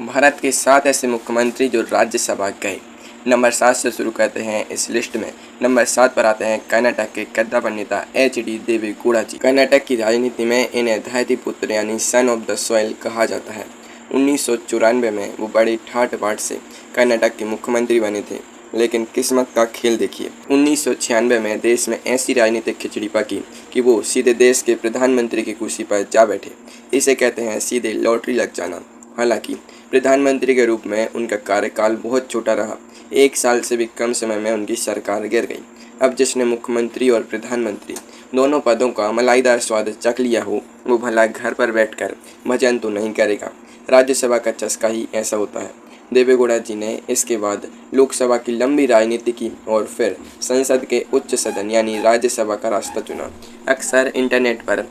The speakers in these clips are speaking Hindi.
भारत के 7 ऐसे मुख्यमंत्री जो राज्यसभा गए। नंबर 7 से शुरू करते हैं इस लिस्ट में। नंबर 7 पर आते हैं कर्नाटक के कद्दावर नेता एच.डी. देवेगौड़ा जी। कर्नाटक की राजनीति में इन्हें धरती पुत्र यानी सन ऑफ द सॉइल कहा जाता है। 1994 में वो बड़े ठाट बाट से कर्नाटक के मुख्यमंत्री बने थे, लेकिन किस्मत का खेल देखिए। 1996 में देश में ऐसी राजनीतिक खिचड़ी पकी कि वो सीधे देश के प्रधानमंत्री की कुर्सी पर जा बैठे। इसे कहते हैं सीधे लॉटरी लग जाना। हालांकि प्रधानमंत्री के रूप में उनका कार्यकाल बहुत छोटा रहा। 1 साल से भी कम समय में उनकी सरकार गिर गई। अब जिसने मुख्यमंत्री और प्रधानमंत्री दोनों पदों का मलाईदार स्वाद चख लिया हो, वो भला घर पर बैठकर भजन तो नहीं करेगा। राज्यसभा का चस्का ही ऐसा होता है। देवेगौड़ा जी ने इसके बाद लोकसभा की लंबी राजनीति की और फिर संसद के उच्च सदन यानी राज्यसभा का रास्ता चुना। अक्सर इंटरनेट पर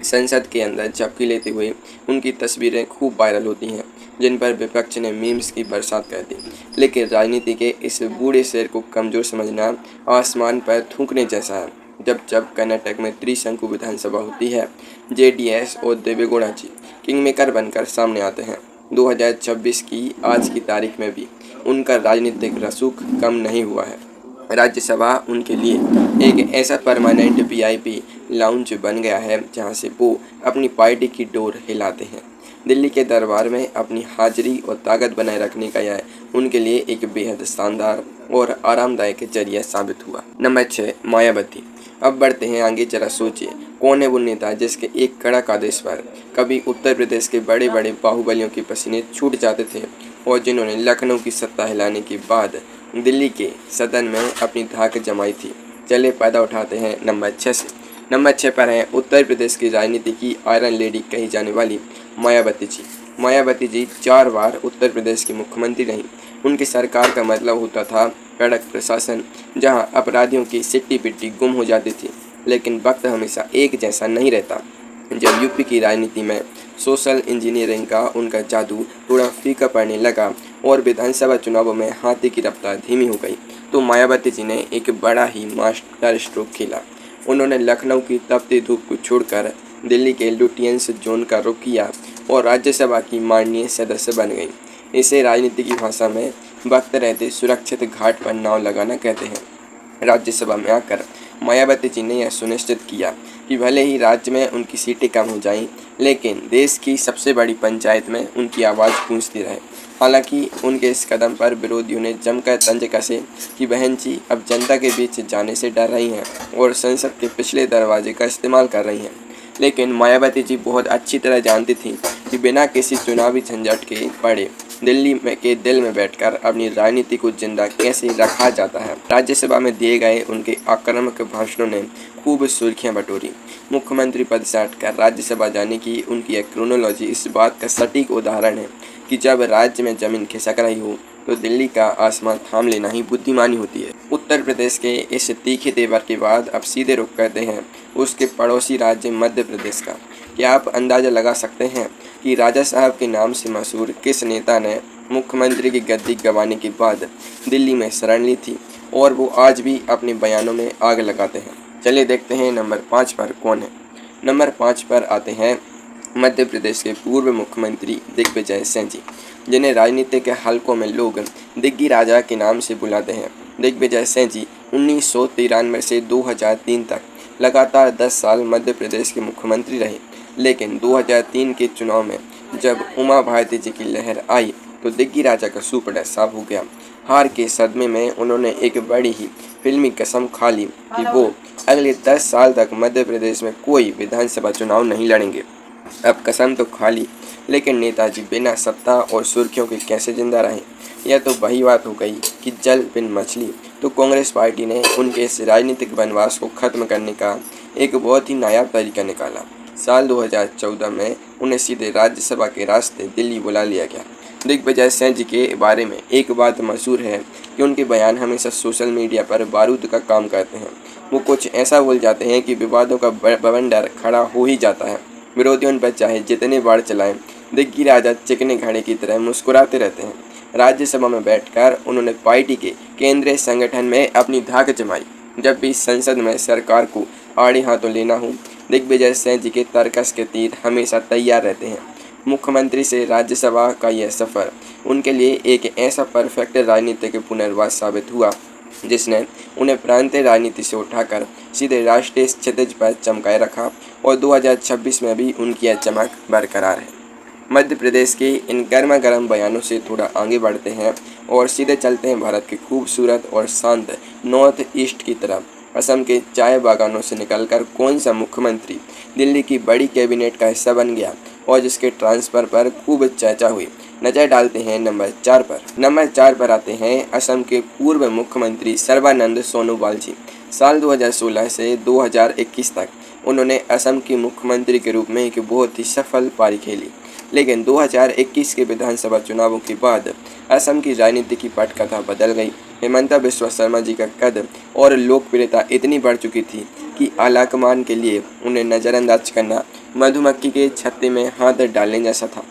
संसद के अंदर झपकी लेते हुए उनकी तस्वीरें खूब वायरल होती हैं, जिन पर विपक्ष ने मीम्स की बरसात कर दी। लेकिन राजनीति के इस बूढ़े शेर को कमज़ोर समझना आसमान पर थूकने जैसा है। जब जब कर्नाटक में त्रिशंकु विधानसभा होती है, जेडीएस और देवेगौड़ा जी किंग मेकर बनकर सामने आते हैं। 2026 की आज की तारीख में भी उनका राजनीतिक रसूख कम नहीं हुआ है। राज्यसभा उनके लिए एक ऐसा परमानेंट वीआईपी लाउंज बन गया है जहां से वो अपनी पार्टी की डोर हिलाते हैं। दिल्ली के दरबार में अपनी हाजिरी और ताकत बनाए रखने का यह उनके लिए एक बेहद शानदार और आरामदायक जरिया साबित हुआ। नंबर 6 मायावती। अब बढ़ते हैं आगे। जरा सोचिए, कौन है वो नेता जिसके एक कड़क आदेश पर कभी उत्तर प्रदेश के बड़े बड़े बाहुबलियों के पसीने छूट जाते थे और जिन्होंने लखनऊ की सत्ता हिलाने के बाद दिल्ली के सदन में अपनी धाक जमाई थी। चले पैदा उठाते हैं नंबर 6 से। नंबर 6 पर है उत्तर प्रदेश की राजनीति की आयरन लेडी कही जाने वाली मायावती जी। मायावती जी 4 बार उत्तर प्रदेश की मुख्यमंत्री रहीं। उनकी सरकार का मतलब होता था कड़क प्रशासन, जहां अपराधियों की सिट्टी पिट्टी गुम हो जाती थी। लेकिन वक्त हमेशा एक जैसा नहीं रहता। जब यूपी की राजनीति में सोशल इंजीनियरिंग का उनका जादू थोड़ा फीका पड़ने लगा और विधानसभा चुनावों में हाथी की रफ्तार धीमी हो गई, तो मायावती जी ने एक बड़ा ही मास्टर स्ट्रोक खेला। उन्होंने लखनऊ की तपती धूप को छोड़कर दिल्ली के लुटियंस जोन का रुख किया और राज्यसभा की माननीय सदस्य बन गई। इसे राजनीति की भाषा में वक्त रहते सुरक्षित घाट पर नाव लगाना कहते हैं। राज्यसभा में आकर मायावती जी ने यह सुनिश्चित किया कि भले ही राज्य में उनकी सीटें कम हो जाएं, लेकिन देश की सबसे बड़ी पंचायत में उनकी आवाज़ गूंजती रहे। हालांकि उनके इस कदम पर विरोधियों ने जमकर तंज कसे कि बहन जी अब जनता के बीच जाने से डर रही हैं और संसद के पिछले दरवाजे का इस्तेमाल कर रही हैं। लेकिन मायावती जी बहुत अच्छी तरह जानती थी कि बिना किसी चुनावी झंझट के पड़े दिल्ली के दिल में बैठकर अपनी राजनीति को जिंदा कैसे रखा जाता है। राज्यसभा में दिए गए उनके आक्रामक भाषणों ने खूब सुर्खियां बटोरी। मुख्यमंत्री पद से हटकर राज्यसभा जाने की उनकी एक क्रोनोलॉजी इस बात का सटीक उदाहरण है कि जब राज्य में जमीन खिसक रही हो तो दिल्ली का आसमान थाम लेना ही बुद्धिमानी होती है। उत्तर प्रदेश के इस तीखे तेवर के बाद अब सीधे रुख करते हैं उसके पड़ोसी राज्य मध्य प्रदेश का। क्या आप अंदाज़ा लगा सकते हैं कि राजा साहब के नाम से मशहूर किस नेता ने मुख्यमंत्री की गद्दी गंवाने के बाद दिल्ली में शरण ली थी और वो आज भी अपने बयानों में आग लगाते हैं। चलिए देखते हैं नंबर 5 पर कौन है। नंबर 5 पर आते हैं मध्य प्रदेश के पूर्व मुख्यमंत्री दिग्विजय सिंह जी, जिन्हें राजनीति के हलकों में लोग दिग्गी राजा के नाम से बुलाते हैं। दिग्विजय सिंह जी 1993 से 2003 तक लगातार 10 साल मध्य प्रदेश के मुख्यमंत्री रहे। लेकिन 2003 के चुनाव में जब उमा भारती जी की लहर आई तो दिग्गी राजा का सुपड़ा साफ हो गया। हार के सदमे में उन्होंने एक बड़ी ही फिल्मी कसम खा ली कि वो अगले 10 साल तक मध्य प्रदेश में कोई विधानसभा चुनाव नहीं लड़ेंगे। अब कसम तो खा ली, लेकिन नेताजी बिना सत्ता और सुर्खियों के कैसे जिंदा रहे। यह तो वही बात हो गई कि जल बिन मछली। तो कांग्रेस पार्टी ने उनके इस राजनीतिक वनवास को खत्म करने का एक बहुत ही नायाब तरीका निकाला। साल 2014 में उन्हें सीधे राज्यसभा के रास्ते दिल्ली बुला लिया गया। दिग्विजय सिंह जी के बारे में एक बात मशहूर है कि उनके बयान हमेशा सोशल मीडिया पर बारूद का काम करते हैं। वो कुछ ऐसा बोल जाते हैं कि विवादों का बवंडर खड़ा हो ही जाता है। विरोधियों उन पर चाहे जितने बाढ़ चलाएं, दिग्गी राजा चिकने घड़े की तरह मुस्कुराते रहते हैं। राज्यसभा में बैठकर उन्होंने पार्टी के केंद्रीय संगठन में अपनी धाक जमाई। जब भी संसद में सरकार को आड़े हाथों लेना हो, दिग्विजय सिंह जी के तर्कस के तीर हमेशा तैयार रहते हैं। मुख्यमंत्री से राज्यसभा का यह सफ़र उनके लिए एक ऐसा परफेक्ट राजनीतिक पुनर्वास साबित हुआ जिसने उन्हें प्रांतीय राजनीति से उठाकर सीधे राष्ट्रीय क्षितिज पर चमकाए रखा और 2026 में भी उनकी यह चमक बरकरार है। मध्य प्रदेश के इन गर्मा गर्म बयानों से थोड़ा आगे बढ़ते हैं और सीधे चलते हैं भारत के खूबसूरत और शांत नॉर्थ ईस्ट की तरफ। असम के चाय बागानों से निकलकर कौन सा मुख्यमंत्री दिल्ली की बड़ी कैबिनेट का हिस्सा बन गया और जिसके ट्रांसफ़र पर खूब चर्चा हुई। नजर डालते हैं नंबर 4 पर। नंबर 4 पर आते हैं असम के पूर्व मुख्यमंत्री सर्बानंद सोनोवाल जी। साल 2016 से 2021 तक उन्होंने असम के मुख्यमंत्री के रूप में एक बहुत ही सफल पारी खेली, लेकिन 2021 के विधानसभा चुनावों के बाद असम की राजनीति की पटकथा बदल गई। हिमंता बिस्वा शर्मा जी का कद और लोकप्रियता इतनी बढ़ चुकी थी कि आलाकमान के लिए उन्हें नज़रअंदाज करना मधुमक्खी के छत्ते में हाथ डालने जैसा था।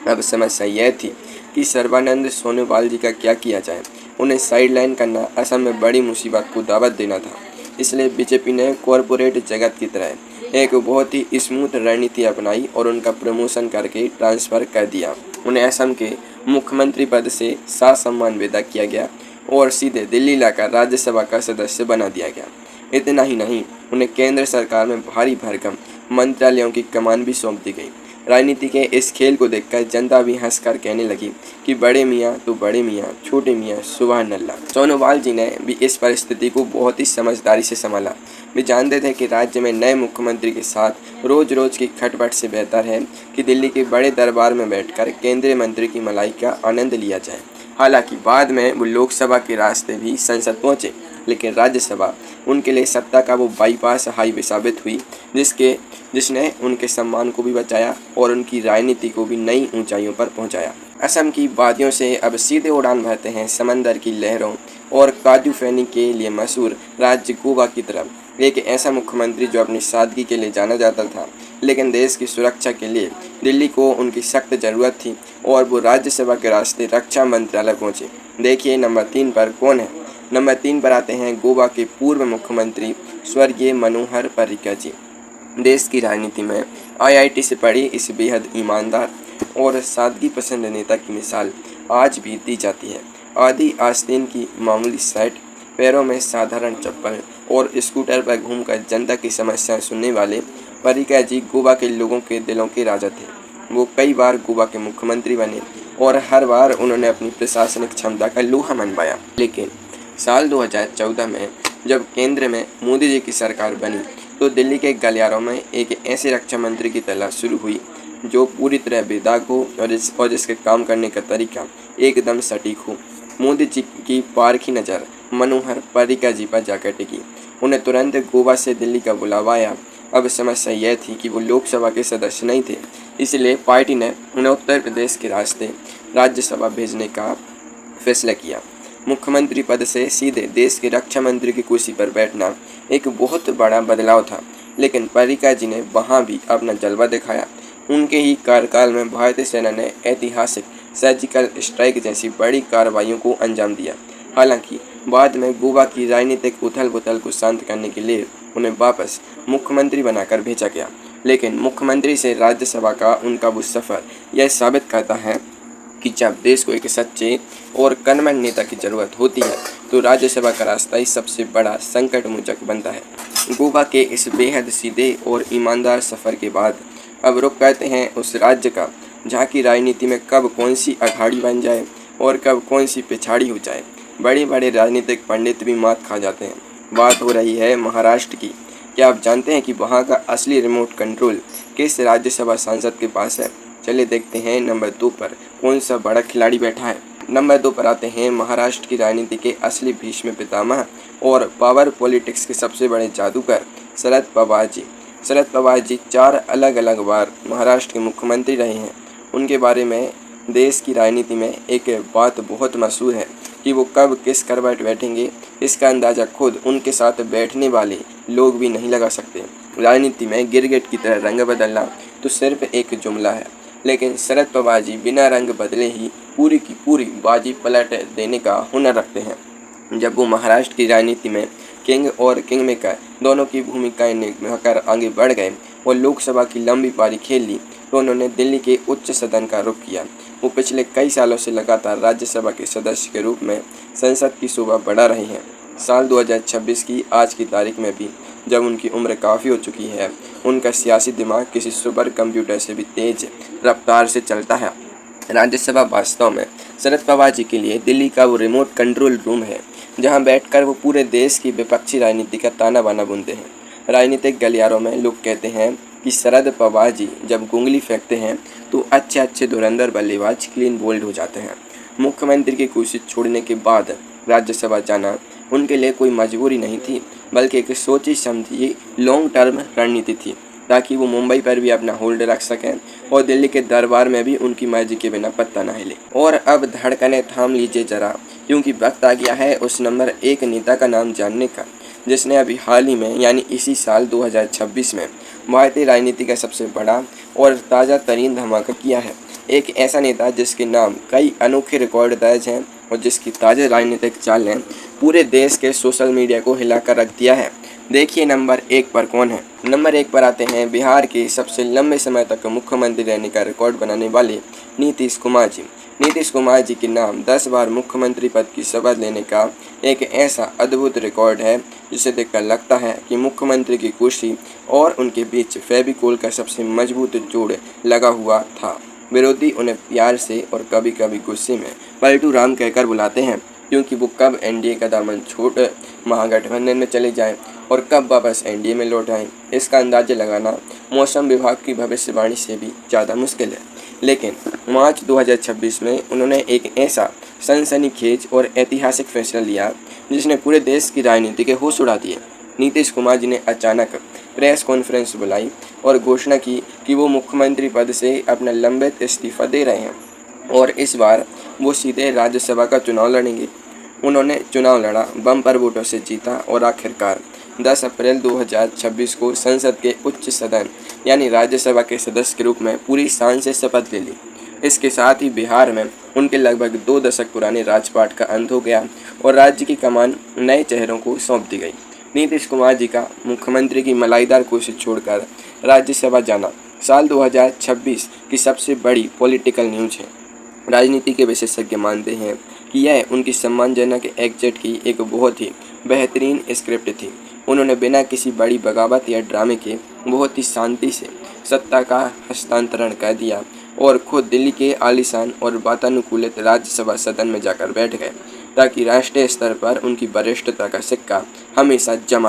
अब समस्या यह थी कि सर्बानंद सोनोवाल जी का क्या किया जाए। उन्हें साइडलाइन करना असम में बड़ी मुसीबत को दावत देना था। इसलिए बीजेपी ने कॉरपोरेट जगत की तरह एक बहुत ही स्मूथ रणनीति अपनाई और उनका प्रमोशन करके ट्रांसफ़र कर दिया। उन्हें असम के मुख्यमंत्री पद से ससम्मान विदा किया गया और सीधे दिल्ली लाकर राज्यसभा का सदस्य बना दिया गया। इतना ही नहीं, उन्हें केंद्र सरकार में भारी भरकम मंत्रालयों की कमान भी सौंप दी गई। राजनीति के इस खेल को देखकर जनता भी हंसकर कहने लगी कि बड़े मियाँ तो बड़े मियाँ, छोटे मियाँ सुभान अल्लाह। सोनोवाल जी ने भी इस परिस्थिति को बहुत ही समझदारी से संभाला। वे जानते थे कि राज्य में नए मुख्यमंत्री के साथ रोज रोज की खटपट से बेहतर है कि दिल्ली के बड़े दरबार में बैठकर केंद्रीय मंत्री की मलाई का आनंद लिया जाए। हालांकि बाद में वो लोकसभा के रास्ते भी संसद पहुँचे, लेकिन राज्यसभा उनके लिए सत्ता का वो बाईपास हाईवे साबित हुई जिसने उनके सम्मान को भी बचाया और उनकी राजनीति को भी नई ऊंचाइयों पर पहुंचाया। असम की वादियों से अब सीधे उड़ान भरते हैं समंदर की लहरों और काजू फैनी के लिए मशहूर राज्य गोवा की तरफ। एक ऐसा मुख्यमंत्री जो अपनी सादगी के लिए जाना जाता था, लेकिन देश की सुरक्षा के लिए दिल्ली को उनकी सख्त ज़रूरत थी और वो राज्यसभा के रास्ते रक्षा मंत्रालय पहुँचे। देखिए नंबर 3 पर कौन है। नंबर 3 पर आते हैं गोवा के पूर्व मुख्यमंत्री स्वर्गीय मनोहर पर्रिकर जी। देश की राजनीति में IIT से पढ़ी इस बेहद ईमानदार और सादगी पसंद नेता की मिसाल आज भी दी जाती है। आदि आस्तीन की मामूली शर्ट, पैरों में साधारण चप्पल और स्कूटर पर घूमकर जनता की समस्याएं सुनने वाले पर्रिकर जी गोवा के लोगों के दिलों के राजा थे। वो कई बार गोवा के मुख्यमंत्री बने और हर बार उन्होंने अपनी प्रशासनिक क्षमता का लोहा मनवाया। लेकिन साल 2014 में जब केंद्र में मोदी जी की सरकार बनी तो दिल्ली के गलियारों में एक ऐसे रक्षा मंत्री की तलाश शुरू हुई जो पूरी तरह बेदाग हो और जिसके काम करने का तरीका एकदम सटीक हो। मोदी जी की पारखी नज़र मनोहर पर्रिकर जी पर जाकर टिकी। उन्हें तुरंत गोवा से दिल्ली का बुलावा आया। अब समस्या यह थी कि वो लोकसभा के सदस्य नहीं थे, इसलिए पार्टी ने उन्हें उत्तर प्रदेश के रास्ते राज्यसभा भेजने का फैसला किया। मुख्यमंत्री पद से सीधे देश के रक्षा मंत्री की कुर्सी पर बैठना एक बहुत बड़ा बदलाव था, लेकिन पर्रिकर जी ने वहाँ भी अपना जलवा दिखाया। उनके ही कार्यकाल में भारतीय सेना ने ऐतिहासिक सर्जिकल स्ट्राइक जैसी बड़ी कार्रवाइयों को अंजाम दिया। हालांकि बाद में गोवा की राजनीतिक उथल पुथल को शांत करने के लिए उन्हें वापस मुख्यमंत्री बनाकर भेजा गया, लेकिन मुख्यमंत्री से राज्यसभा का उनका वो सफ़र यह साबित करता है कि जब देश को एक सच्चे और कर्मठ नेता की ज़रूरत होती है तो राज्यसभा का रास्ता ही सबसे बड़ा संकट मोचक बनता है। गोवा के इस बेहद सीधे और ईमानदार सफ़र के बाद अब रुख करते हैं उस राज्य का जहाँ की राजनीति में कब कौन सी अखाड़ी बन जाए और कब कौन सी पिछाड़ी हो जाए। बड़े बड़े राजनीतिक पंडित भी मात खा जाते हैं। बात हो रही है महाराष्ट्र की। क्या आप जानते हैं कि वहाँ का असली रिमोट कंट्रोल किस राज्यसभा सांसद के पास है? चलिए देखते हैं नंबर 2 पर कौन सा बड़ा खिलाड़ी बैठा है। नंबर 2 पर आते हैं महाराष्ट्र की राजनीति के असली भीष्म पितामह और पावर पॉलिटिक्स के सबसे बड़े जादूगर शरद पवार जी। शरद पवार जी 4 अलग अलग बार महाराष्ट्र के मुख्यमंत्री रहे हैं। उनके बारे में देश की राजनीति में एक बात बहुत मशहूर है कि वो कब किस करवट बैठेंगे, इसका अंदाज़ा खुद उनके साथ बैठने वाले लोग भी नहीं लगा सकते। राजनीति में गिरगिट की तरह रंग बदलना तो सिर्फ एक जुमला है, लेकिन शरद पवार जी बिना रंग बदले ही पूरी की पूरी बाजी पलट देने का हुनर रखते हैं। जब वो महाराष्ट्र की राजनीति में किंग और किंग मेकर दोनों की भूमिकाएं निभाकर आगे बढ़ गए और लोकसभा की लंबी पारी खेल ली तो उन्होंने दिल्ली के उच्च सदन का रुख किया। वो पिछले कई सालों से लगातार राज्यसभा के सदस्य के रूप में संसद की शोभा बढ़ा रही हैं। साल 2026 की आज की तारीख में भी जब उनकी उम्र काफ़ी हो चुकी है, उनका सियासी दिमाग किसी सुपर कंप्यूटर से भी तेज रफ्तार से चलता है। राज्यसभा वास्तव में शरद पवार जी के लिए दिल्ली का वो रिमोट कंट्रोल रूम है, जहां बैठकर वो पूरे देश की विपक्षी राजनीति का ताना बाना बुनते हैं। राजनीतिक गलियारों में लोग कहते हैं कि शरद पवार जी जब गुंगली फेंकते हैं तो अच्छे अच्छे धुरंधर बल्लेबाज क्लीन बोल्ड हो जाते हैं। मुख्यमंत्री की कुर्सी छोड़ने के बाद राज्यसभा जाना उनके लिए कोई मजबूरी नहीं थी, बल्कि एक सोची समझी लॉन्ग टर्म रणनीति थी, ताकि वो मुंबई पर भी अपना होल्ड रख सकें और दिल्ली के दरबार में भी उनकी मर्जी के बिना पत्ता न हिले। और अब धड़कनें थाम लीजिए जरा, क्योंकि वक्त आ गया है उस नंबर 1 नेता का नाम जानने का, जिसने अभी हाल ही में यानी इसी साल 2026 में भारतीय राजनीति का सबसे बड़ा और ताज़ा तरीन धमाका किया है। एक ऐसा नेता जिसके नाम कई अनोखे रिकॉर्ड दर्ज हैं और जिसकी ताज़ा राजनीतिक चाल ने पूरे देश के सोशल मीडिया को हिलाकर रख दिया है। देखिए नंबर 1 पर कौन है। नंबर 1 पर आते हैं बिहार के सबसे लंबे समय तक मुख्यमंत्री रहने का रिकॉर्ड बनाने वाले नीतीश कुमार जी। नीतीश कुमार जी के नाम 10 बार मुख्यमंत्री पद की शपथ लेने का एक ऐसा अद्भुत रिकॉर्ड है जिसे देखकर लगता है कि मुख्यमंत्री की कुर्सी और उनके बीच फेविकोल का सबसे मजबूत जोड़ लगा हुआ था। विरोधी उन्हें प्यार से और कभी कभी गुस्से में पलटू राम कहकर बुलाते हैं, क्योंकि वो कब एनडीए का दामन छोड़ महागठबंधन में चले जाएं और कब वापस एनडीए में लौट आएं, इसका अंदाजा लगाना मौसम विभाग की भविष्यवाणी से भी ज़्यादा मुश्किल है। लेकिन मार्च 2026 में उन्होंने एक ऐसा सनसनीखेज और ऐतिहासिक फैसला लिया जिसने पूरे देश की राजनीति के होश उड़ा दिए। नीतीश कुमार जी ने अचानक प्रेस कॉन्फ्रेंस बुलाई और घोषणा की कि वो मुख्यमंत्री पद से अपना लंबित इस्तीफा दे रहे हैं और इस बार वो सीधे राज्यसभा का चुनाव लड़ेंगे। उन्होंने चुनाव लड़ा, बम्पर वोटों से जीता और आखिरकार 10 अप्रैल 2026 को संसद के उच्च सदन यानी राज्यसभा के सदस्य के रूप में पूरी शान से शपथ ले ली। इसके साथ ही बिहार में उनके लगभग 2 दशक पुराने राजपाट का अंत हो गया और राज्य की कमान नए चेहरों को सौंप दी गई। नीतीश कुमार जी का मुख्यमंत्री की मलाईदार कुर्सी छोड़कर राज्यसभा जाना साल 2026 की सबसे बड़ी पॉलिटिकल न्यूज है। राजनीति के विशेषज्ञ मानते हैं कि यह उनकी सम्मानजनक एग्जिट की एक बहुत ही बेहतरीन स्क्रिप्ट थी। उन्होंने बिना किसी बड़ी बगावत या ड्रामे के बहुत ही शांति से सत्ता का हस्तांतरण कर दिया और खुद दिल्ली के आलीशान और वातानुकूलित राज्यसभा सदन में जाकर बैठ गए, ताकि राष्ट्रीय स्तर पर उनकी वरिष्ठता का सिक्का हमेशा जमा